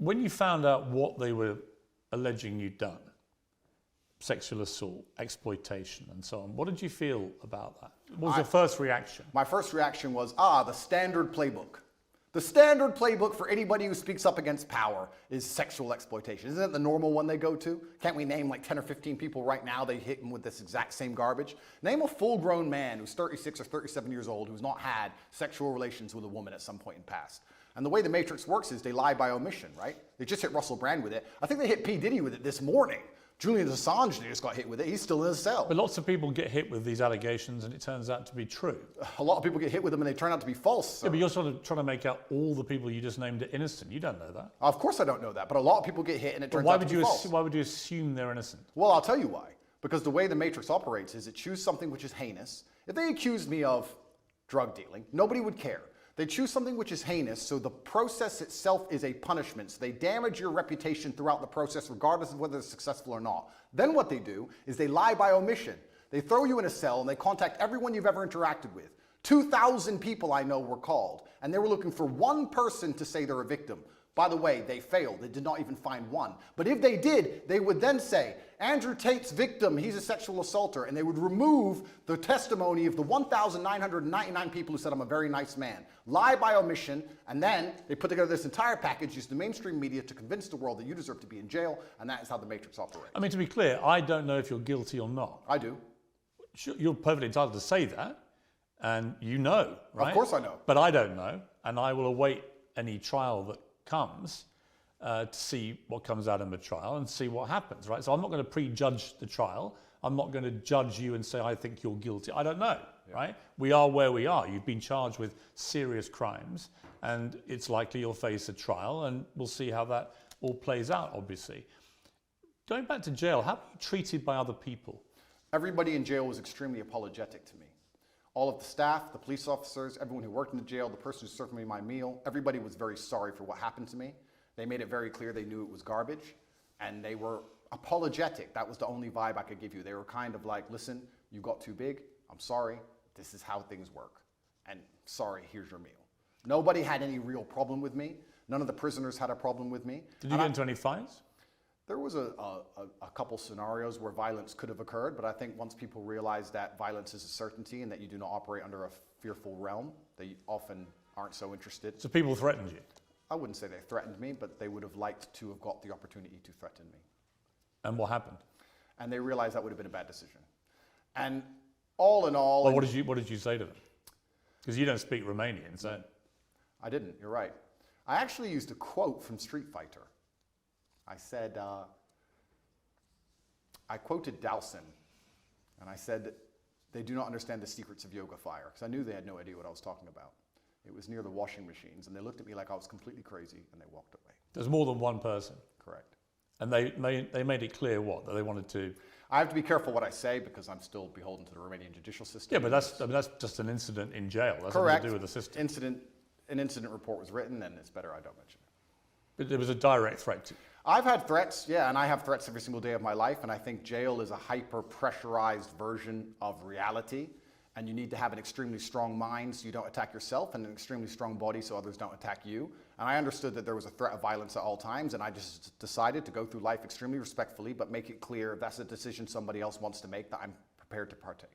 When you found out what they were alleging you'd done, sexual assault, exploitation, and so on, what did you feel about that? What was your first reaction? My first reaction was, the standard playbook. The standard playbook for anybody who speaks up against power is sexual exploitation. Isn't it the normal one they go to? Can't we name like 10 or 15 people right now they hit them with this exact same garbage? Name a full-grown man who's 36 or 37 years old who's not had sexual relations with a woman at some point in the past. And the way the Matrix works is they lie by omission, right? They just hit Russell Brand with it. I think they hit P. Diddy with it this morning. Julian Assange just got hit with it. He's still in a cell. But lots of people get hit with these allegations and it turns out to be true. A lot of people get hit with them and they turn out to be false. Yeah, but you're sort of trying to make out all the people you just named are innocent. You don't know that. Of course I don't know that, but a lot of people get hit and it turns out to be false. Why would you assume they're innocent? Well, I'll tell you why. Because the way the Matrix operates is it chooses something which is heinous. If they accused me of drug dealing, nobody would care. They choose something which is heinous, so the process itself is a punishment. So they damage your reputation throughout the process, regardless of whether it's successful or not. Then what they do is they lie by omission. They throw you in a cell and they contact everyone you've ever interacted with. 2,000 people I know were called, and they were looking for one person to say they're a victim. By the way, they failed. They did not even find one. But if they did, they would then say, Andrew Tate's victim, he's a sexual assaulter. And they would remove the testimony of the 1,999 people who said, I'm a very nice man. Lie by omission. And then they put together this entire package, use the mainstream media to convince the world that you deserve to be in jail. And that is how the Matrix operates. I mean, to be clear, I don't know if you're guilty or not. I do. You're perfectly entitled to say that. And you know, right? Of course I know. But I don't know. And I will await any trial that comes to see what comes out in the trial and see what happens, right? So I'm not going to prejudge the trial. I'm not going to judge you and say, I think you're guilty. I don't know, right? We are where we are. You've been charged with serious crimes and it's likely you'll face a trial and we'll see how that all plays out, obviously. Going back to jail, how were you treated by other people? Everybody in jail was extremely apologetic to me. All of the staff, the police officers, everyone who worked in the jail, the person who served me my meal, everybody was very sorry for what happened to me. They made it very clear they knew it was garbage, and they were apologetic. That was the only vibe I could give you. They were kind of like, listen, you got too big, I'm sorry, this is how things work, and sorry, here's your meal. Nobody had any real problem with me. None of the prisoners had a problem with me. Did you get into any fights? There was a couple scenarios where violence could have occurred, but I think once people realize that violence is a certainty and that you do not operate under a fearful realm, they often aren't so interested. So people threatened you? I wouldn't say they threatened me, but they would have liked to have got the opportunity to threaten me. And what happened? And they realized that would have been a bad decision. And all in all... Well, what did you say to them? Because you don't speak Romanian, so... I didn't, you're right. I actually used a quote from Street Fighter. I said, I quoted Dowson, and I said, they do not understand the secrets of yoga fire, because I knew they had no idea what I was talking about. It was near the washing machines, and they looked at me like I was completely crazy, and they walked away. There's more than one person? Correct. And they made it clear what? That they wanted to... I have to be careful what I say, because I'm still beholden to the Romanian judicial system. Yeah, but that's just an incident in jail. That's Correct. nothing to do with the system. An incident report was written, and it's better I don't mention it. But there was a direct threat to you. I've had threats, yeah, and I have threats every single day of my life, and I think jail is a hyper-pressurized version of reality, and you need to have an extremely strong mind so you don't attack yourself, and an extremely strong body so others don't attack you. And I understood that there was a threat of violence at all times, and I just decided to go through life extremely respectfully, but make it clear if that's a decision somebody else wants to make, that I'm prepared to partake.